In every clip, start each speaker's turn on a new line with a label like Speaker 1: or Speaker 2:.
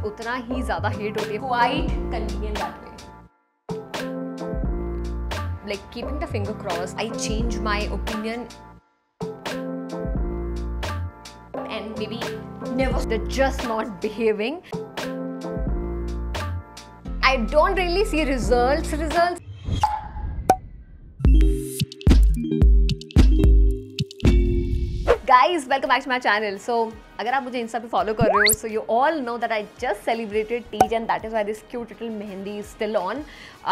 Speaker 1: उतना ही ज़्यादा हेट होती है। Quite convenient that way. Like keeping the finger crossed, I change my opinion and maybe never. They're just not behaving. I don't really see results. Guys, welcome back to my channel. So, अगर आप मुझे Insta पे follow कर रहे हो, so you all know that I just celebrated Teej and that is why this cute little mehendi is still on.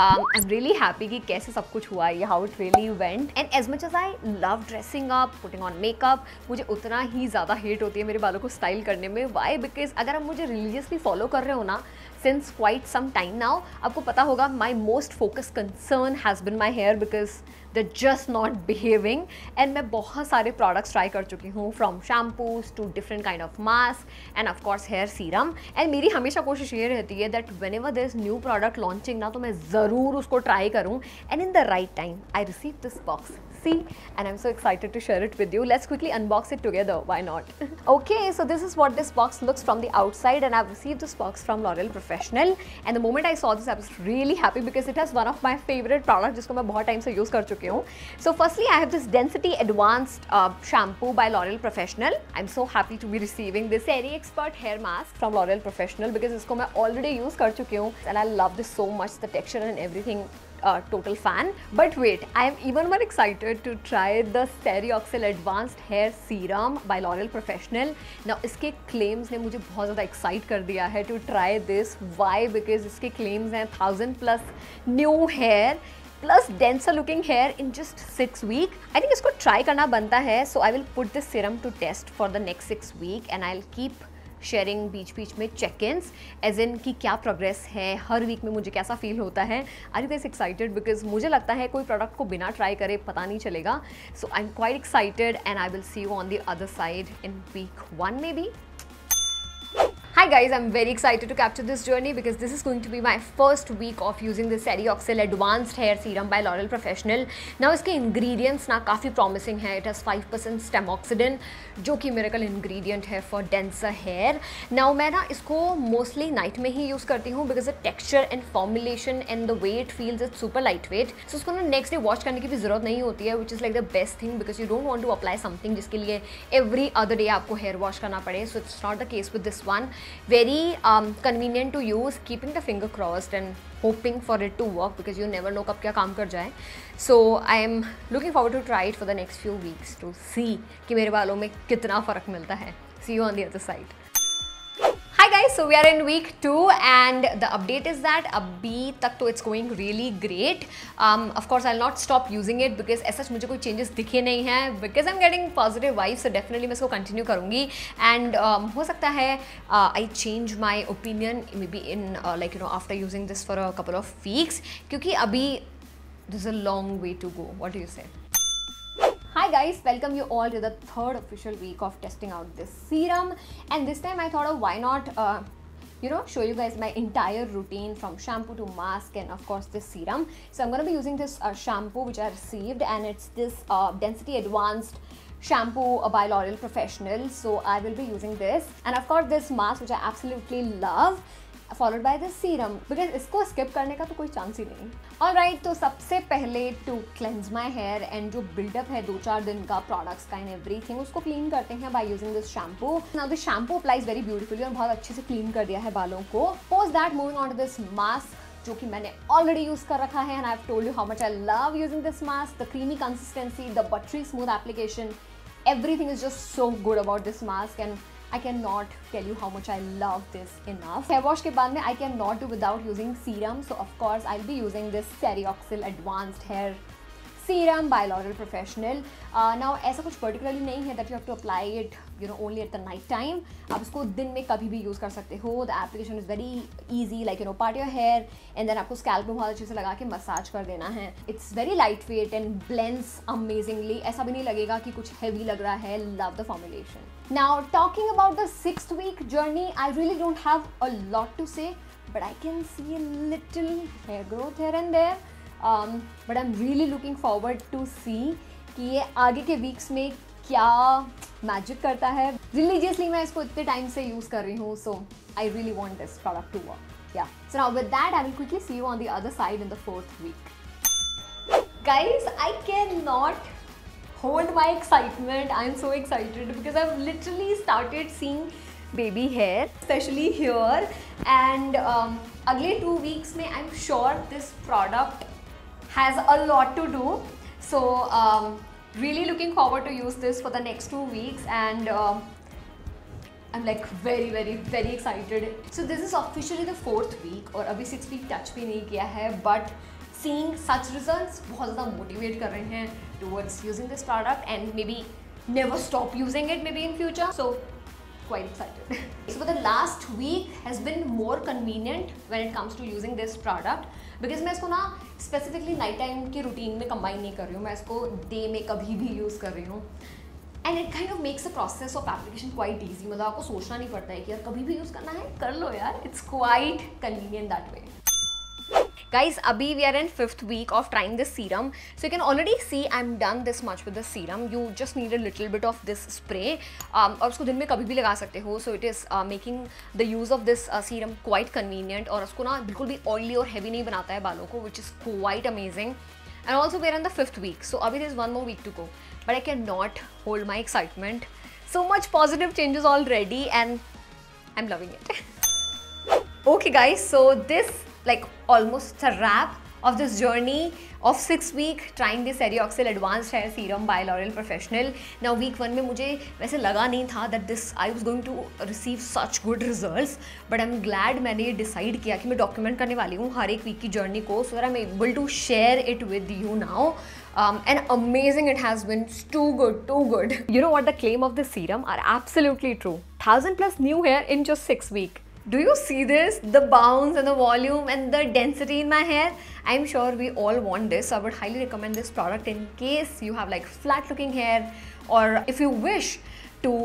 Speaker 1: I'm really happy कि कैसे सब कुछ हुआ है, how it really went. And as much as I love dressing up, putting on makeup, मुझे उतना ही ज़्यादा hate होती है मेरे बालों को स्टाइल करने में. Why? Because अगर आप मुझे रिलीजियसली फॉलो कर रहे हो ना, since quite some time now, आपको पता होगा my most focused concern has been my hair because they're just not behaving. And मैं बहुत सारे products try कर चुकी हूँ, from shampoos to different kind of mask and of course hair serum. And मेरी हमेशा कोशिश ये रहती है that whenever there's new product launching ना, तो मैं ज़रूर उसको try करूँ. And in the right time, I received this box. See, and I'm so excited to share it with you. Let's quickly unbox it together. Why not? Okay, so this is what this box looks from the outside, and I've received this box from L'Oreal Professional. And the moment I saw this, I was really happy because it has one of my favorite products, जिसको मैं बहुत time से use कर चुकी हूँ. So firstly, I have this Density Advanced shampoo by L'Oreal Professional. I'm so happy to be receiving this Seri Expert hair mask from L'Oreal Professional because इसको मैं already use कर चुकी हूँ, and I love this so much, the texture and everything. Total fan. But wait, I am even more excited to try the Serioxyl Advanced Hair Serum by L'Oreal Professional. Now इसके claims ने मुझे बहुत ज़्यादा excite कर दिया है to try this. Why? Because इसके claims हैं 1000+ new hair plus denser looking hair in just 6 weeks. I think इसको try करना बनता है. So I will put this serum to test for the next 6 weeks and I'll keep sharing बीच में check-ins as in कि क्या progress है, हर week में मुझे कैसा फील होता है. Are you guys excited? Because मुझे लगता है कोई प्रोडक्ट को बिना ट्राई करे पता नहीं चलेगा. So I am quite excited and I will see you on the other side in week 1 maybe. Hi guys, I'm very excited to capture this journey because this is going to be my first week of using the Serioxyl Advanced Hair Serum by L'Oreal Professional. Now इसके ingredients ना काफ़ी promising है. It has 5% Stemoxidin जो कि miracle ingredient है for denser hair. Now मैं ना इसको mostly night में ही use करती हूँ because the texture and formulation and the way it feels it's super lightweight. So उसको ना next day wash करने की भी ज़रूरत नहीं होती है, which is like the best thing because you don't want to apply something जिसके लिए every other day आपको hair wash करना पड़े. So it's not the case with this one. Very convenient to use, keeping the finger crossed and hoping for it to work because you never know कब क्या काम कर जाए. So I am looking forward to try it for the next few weeks to see कि मेरे बालों में कितना फ़र्क मिलता है. See you on the other side. Hi guys, so we are in week 2 and the update is that अभी तक तो it's going really great. Of course I'll not stop using it because ऐसा मुझे कोई changes दिखे नहीं हैं because I'm getting positive vibes, so definitely मैं इसको continue करूँगी. And हो सकता है I change my opinion maybe in like you know after using this for a couple of weeks क्योंकि अभी there's a long way to go. What do you say? Hi guys, welcome you all to the third official week of testing out this serum, and this time I thought of why not show you guys my entire routine from shampoo to mask and of course this serum. So I'm going to be using this shampoo which I received, and it's this Density Advanced shampoo by L'Oreal Professional. So I will be using this, and of course this mask which I absolutely love, followed by the serum because इसको skip करने का तो कोई chance ही नहीं. Alright, तो सबसे पहले to cleanse my hair and जो build-up है 2-4 दिन का products का and everything, उसको clean करते हैं by using this shampoo. Now the shampoo applies very beautifully और बहुत अच्छे से clean कर दिया है बालों को. Post that, moving on to this mask जो कि मैंने already use कर रखा है, and I've told you how much I love using this mask. The creamy consistency, the buttery smooth application, everything is just so good about this mask, and I cannot tell you how much I love this enough. Hair wash के बाद में I cannot do without using serum, so of course I'll be using this Serioxyl Advanced Hair Serum by L'Oreal Professional. Now ऐसा कुछ particularly नहीं है that you have to apply it only at the night time. आप इसको दिन में कभी भी use कर सकते हो. The application is very easy, like part your hair and then आपको scalp में बहुत अच्छे से लगा के massage कर देना है. It's very lightweight and blends amazingly. ऐसा भी नहीं लगेगा कि कुछ heavy लग रहा है. Love the formulation. Now talking about the 6th week journey, I really don't have a lot to say, but I can see a little hair growth here and there. But I'm really looking forward to see कि ये आगे के weeks में क्या magic करता है। Religiously मैं इसको इतने टाइम से यूज़ कर रही हूँ, so I really want this product to work. Yeah so now with that I will quickly see you on the other side in the 4th week. Guys, I cannot hold my excitement. I'm so excited because I've literally started seeing baby hair, especially here, and अगले 2 weeks में I'm sure this product has a lot to do. So really looking forward to use this for the next 2 weeks, and I'm like very excited. So this is officially the 4th week और अभी 6th week touch भी नहीं किया है, but seeing such results बहुत ज़्यादा motivate कर रहे हैं towards using this product and maybe never stop using it maybe in future. So quite excited. So for the last week has been more convenient when it comes to using this product because मैं इसको ना specifically night time की routine में combine नहीं कर रही हूँ, मैं इसको day में कभी भी use कर रही हूँ. And it kind of makes the process of application quite easy. मतलब आपको सोचना नहीं पड़ता है कि यार कभी भी यूज़ करना है कर लो यार. It's quite convenient that way. Guys, abhi we are in 5th week of trying this serum, so you can already see I'm done this much with the serum. You just need a little bit of this spray और उसको दिन में कभी भी लगा सकते हो. So it is making the use of this serum quite convenient और उसको ना बिल्कुल भी oily और heavy नहीं बनाता है बालों को, which is quite amazing. And also we are in the 5th week, so abhi there is 1 more week to go, but I cannot hold my excitement. So much positive changes already and I'm loving it. Okay guys, so this like almost a wrap of this journey of 6 week trying this Serioxyl Advanced Hair Serum by L'Oreal Professional. Now week 1 में मुझे वैसे लगा नहीं था that this I was going to receive such good results, but I'm glad मैंने ये decide किया कि मैं document करने वाली हूँ हर एक week की journey को, so that I'm able to share it with you now. And amazing, it has been too good. You know what, the claim of this serum are absolutely true. 1000+ new hair in just 6 weeks. Do you see this? The bounce and the volume and the density in my hair. I'm sure we all want this. So I would highly recommend this product in case you have like flat looking hair or if you wish to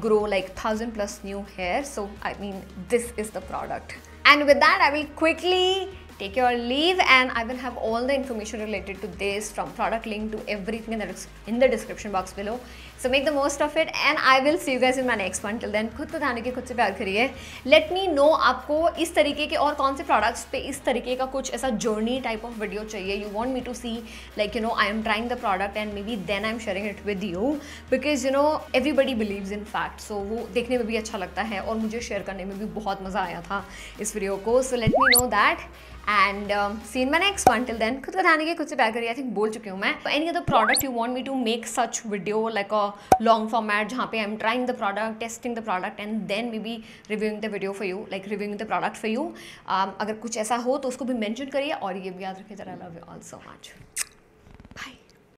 Speaker 1: grow like 1000+ new hair. So I mean, this is the product. And with that, I will quickly take your leave and I will have all the information related to this from product link to everything that is in the description box below. So make the most of it and I will see you guys in my next one. Till then, खुद को ध्यान रखिए, खुद से प्यार करिए. Let me know आपको इस तरीके के और कौन से products पे इस तरीके का कुछ ऐसा journey type of video चाहिए. You want me to see like you know I am trying the product and maybe then I am sharing it with you because you know everybody believes in fact. So वो देखने में भी अच्छा लगता है और मुझे share करने में भी बहुत मज़ा आया था इस video को. So let me know that. And see you in my next one. Till then, खुद को ध्यान रखिए, खुद से प्यार करिए. I think बोल चुकी हूँ मैं. So any other product you want me to make such video like a long format जहाँ पे I'm trying the product, testing the product and then maybe reviewing the video for you, like reviewing the product for you. अगर कुछ ऐसा हो तो उसको भी mention करिए और ये भी याद रखिए जरा. I love you all so much.